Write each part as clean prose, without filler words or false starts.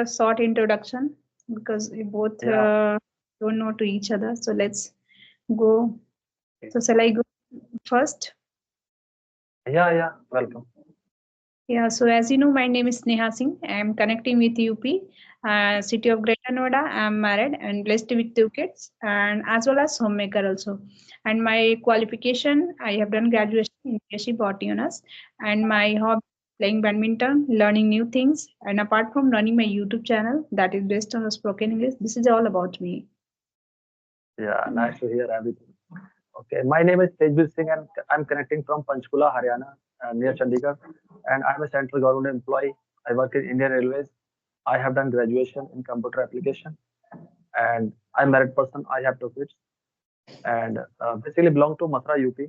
a short introduction because we both Yeah, don't know to each other. So let's go. okay. So shall I go first? Yeah. Welcome. Yeah, so as you know, my name is Sneha Singh. I'm connecting with UP, city of Greater Noida. I'm married and blessed with two kids, and as well as homemaker also. And my qualification, I have done graduation in BSc Botany Honors, and my hobby playing badminton, learning new things, and apart from running my YouTube channel that is based on spoken English, this is all about me. Yeah, nice to hear everything. Okay, my name is Tejbir Singh and I'm connecting from Panchkula, Haryana, near Chandigarh. And I'm a central government employee. I work in Indian Railways. I have done graduation in computer application and I'm married person. I have two kids and basically belong to Mathura, UP.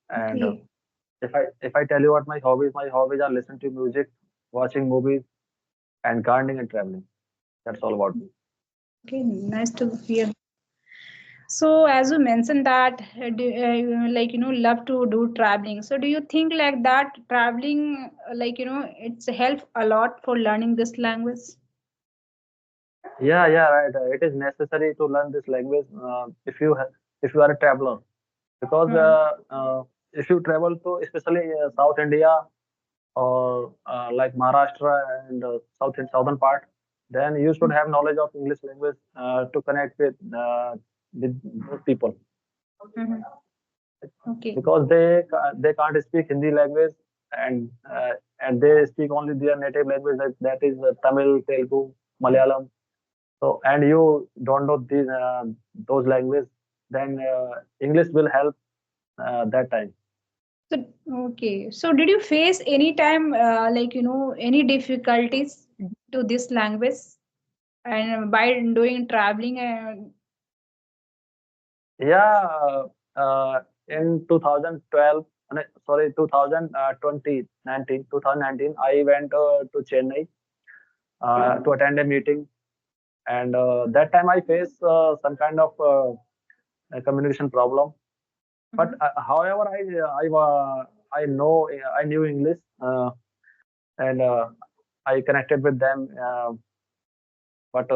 And Okay, if I tell you what my hobbies are listening to music, watching movies, and gardening and traveling. That's all about me. okay, nice to hear. So, as you mentioned that, love to do traveling. So, do you think like that traveling, it's help a lot for learning this language? Yeah, right. It is necessary to learn this language if you are a traveler because Hmm. if you travel to especially South India or like Maharashtra and southern part, then you should have knowledge of English language to connect with those people Hmm. Okay. because they can't speak Hindi language and they speak only their native language that is Tamil, Telugu, Malayalam. So and you don't know those languages, then English will help that time. So, okay. So, did you face any time, any difficulties to this language and by doing traveling? Yeah, in 2012, sorry, 2019, I went to Chennai to attend a meeting, and that time I faced some kind of a communication problem. But Mhm. however, I knew English, and I connected with them, but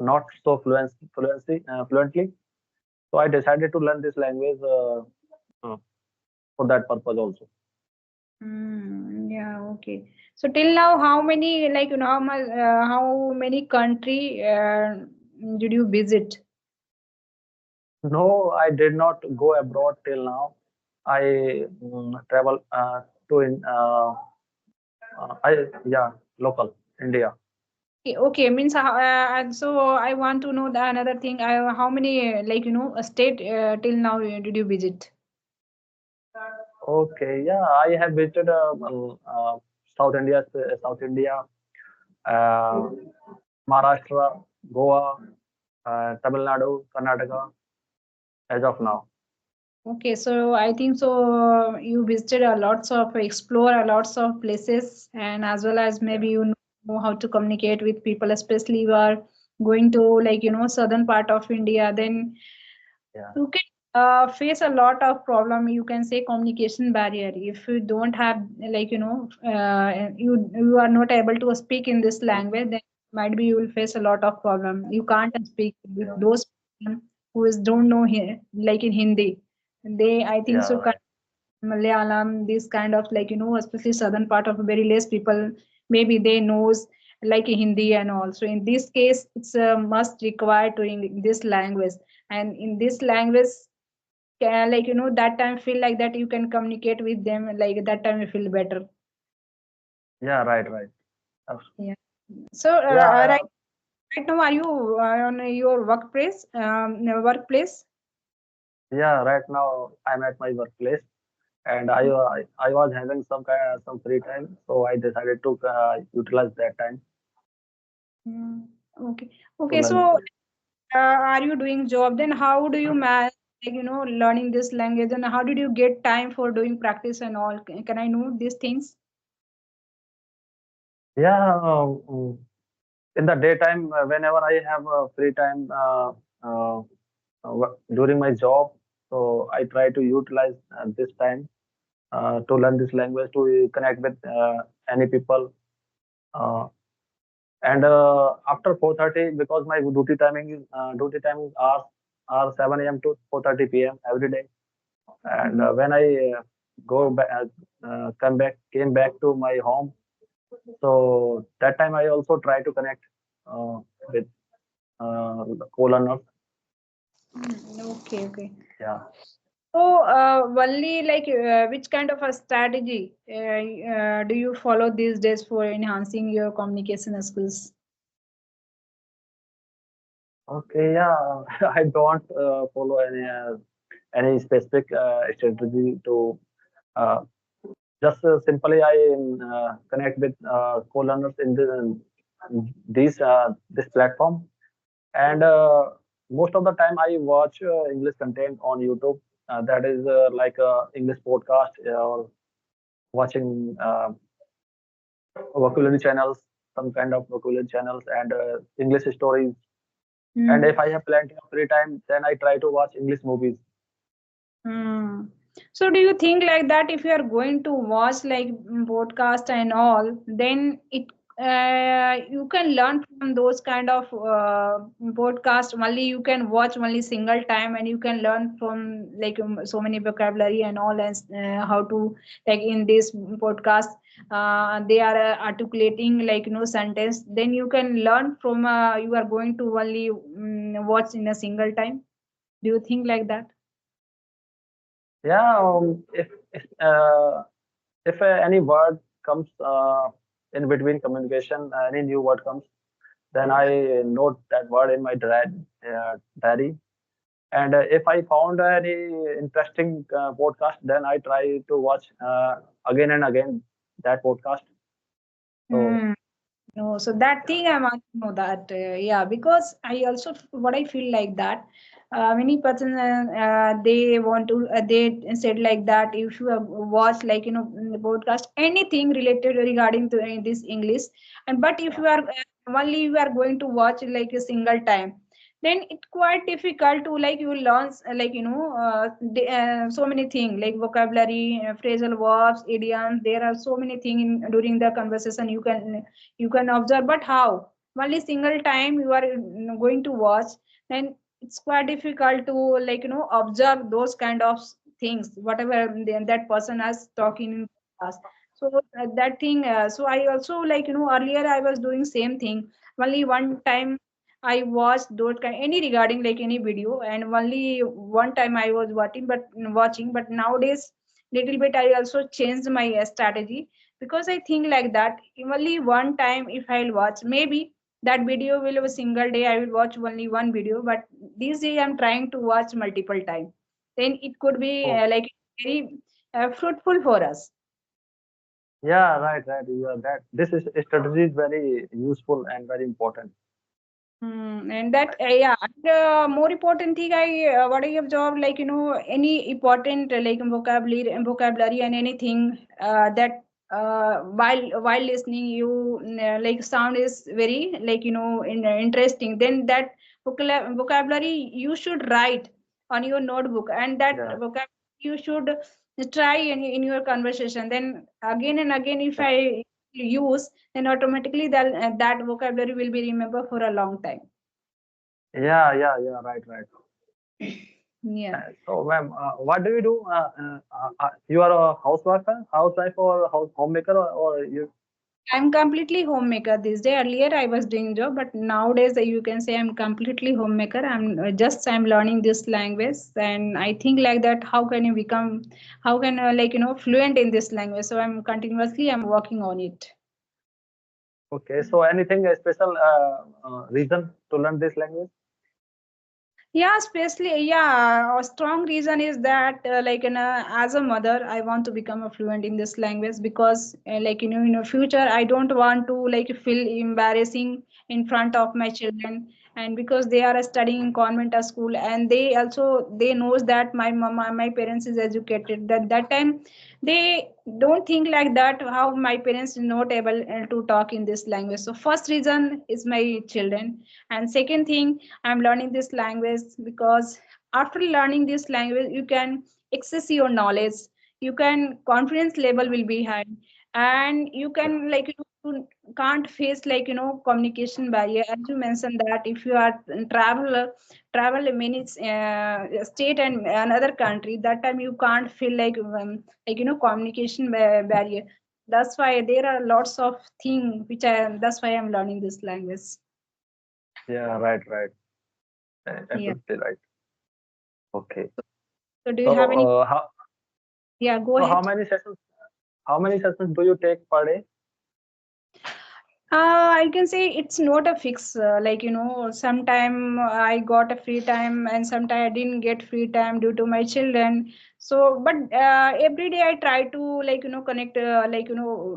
not so fluently. So I decided to learn this language uh, for that purpose also. Yeah, okay. So till now, how many how many country did you visit? No, I did not go abroad till now. I travel to in I yeah local India. Okay, okay, means so I want to know the another thing. How many state till now did you visit? Okay, yeah, I have visited South India, uh, Maharashtra, Goa, Tamil Nadu, Karnataka, as of now. Okay, so I think so you visited a lots of explore a lots of places and as well as maybe Yeah, you know how to communicate with people, especially you are going to southern part of India. Then yeah, you can face a lot of problem. You can say communication barrier if you don't have you are not able to speak in this language. Then might be you will face a lot of problem. You can't speak with yeah, those people who is don't know here like in Hindi. They I think yeah, so right. Malayalam, this kind of especially southern part of very less people, maybe they knows like Hindi and all. So in this case, it's a must required to in this language. And in this language, can, that time feel like that you can communicate with them. Like that time you feel better. Yeah, right. Yeah. So Yeah, right now, are you on your workplace? yeah. Right now, I'm at my workplace, and I was having some free time, so I decided to utilize that time Mm, okay. to Okay. learn. So are you doing job? Then how do you manage, learning this language? And how did you get time for doing practice and all? Can I know these things? Yeah, in the daytime, whenever I have free time uh, during my job, so I try to utilize this time to learn this language, to connect with any people. Uh, And after 4:30, because my duty timing are 7 a.m. to 4:30 p.m. every day. And when I go back, came back to my home, so that time I also try to connect with the co-learners. Okay, okay. Yeah. So, Valli, like, which kind of a strategy do you follow these days for enhancing your communication skills? Okay. Yeah. I don't follow any specific strategy to uh, just simply I connect with co-learners in this platform. And most of the time I watch English content on YouTube. That is like English podcast or watching vocabulary channels, some kind of vocabulary channels and English stories. And if I have plenty of free time, then I try to watch English movies. Hmm. So, do you think like that if you are going to watch like podcast and all, then it you can learn from those kind of podcast only you can watch only single time and you can learn from like so many vocabulary and all and how to like in this podcast they are articulating like sentence. Then you can learn from you are going to only watch in a single time. Do you think like that? Yeah, if any word comes in between communication, any new word comes, then I note that word in my diary. And if I found any interesting podcast, then I try to watch again and again that podcast. So Hmm. No, so that thing I want to know that, yeah, because I also what I feel like that many person they want to they said like that if you have watched like in the podcast anything related regarding to this English and but if you are only you are going to watch like a single time then it's quite difficult to like you learn like so many things like vocabulary, phrasal verbs, idioms. There are so many things during the conversation you can observe but how only single time you are going to watch then it's quite difficult to like observe those kind of things whatever that person is talking in class. So that thing so I also like earlier I was doing same thing only one time I watched those kind any regarding like any video and only one time I was watching but nowadays little bit I also changed my strategy because I think like that only one time if I'll watch maybe that video will have a single day I will watch only one video but this day I'm trying to watch multiple time then it could be oh, like very fruitful for us. yeah, right. Yeah, that this is strategy is very useful and very important. And that yeah, and, more important thing I what I observed like any important like vocabulary and anything that while listening you like sound is very like interesting then that vocabulary you should write on your notebook and that Yeah, vocabulary you should try in your conversation then again and again if yeah, I use then automatically that vocabulary will be remembered for a long time. yeah. Right. Yeah, So, ma'am, what do you do? You are a housewife or homemaker, or you? I'm completely homemaker this day. Earlier, I was doing job, but nowadays you can say I'm completely homemaker. I'm learning this language, and I think like that. How can like fluent in this language? So I'm working on it. Okay, so anything special reason to learn this language? Yeah, especially yeah, a strong reason is that as a mother, I want to become a fluent in this language because like in the future, I don't want to like feel embarrassing in front of my children, and because they are studying in convent school, and they knows that my mama, my parents is educated. That time they don't think like that how my parents is not able to talk in this language. So first reason is my children, and second thing I'm learning this language because after learning this language, you can access your knowledge. You can confidence level will be high, and you can like can't face like communication barrier. As you mentioned that if you are travel many state and another country, that time you can't feel like communication barrier. That's why there are lots of things which that's why I'm learning this language. Yeah, right, right. Yeah. Absolutely right. Okay. So do you have any? How Yeah, go so ahead. how many sessions do you take per day? I can say it's not a fix. Sometime I got a free time and sometime I didn't get free time due to my children. So, but every day I try to connect.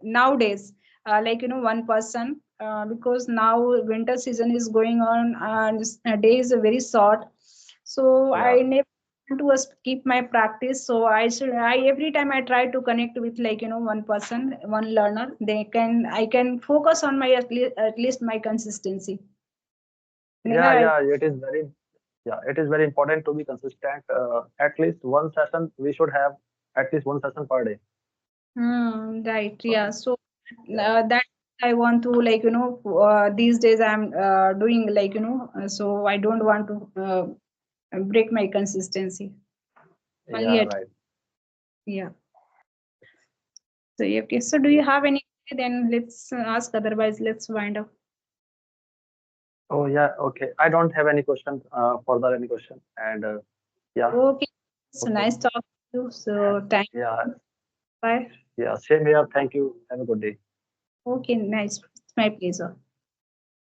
Nowadays, one person because now winter season is going on and day is very short. So Yeah, I never to keep my practice. So I every time I try to connect with one person, one learner. I can focus on my at least my consistency. yeah, Neha, yeah. It is very important to be consistent. At least one session we should have at least one session per day. right, So, yeah. So yeah, that I want to these days I'm doing so I don't want to break my consistency. Only yeah, at right. yeah. So okay. So do you have any? Then let's ask. Otherwise, let's wind up. Oh yeah, okay. I don't have any question, further any question. And yeah, Okay. So okay. nice talking to you. So thank Yeah, you. Bye. yeah. Same here. Thank you. Have a good day. Okay, nice. It's my pleasure.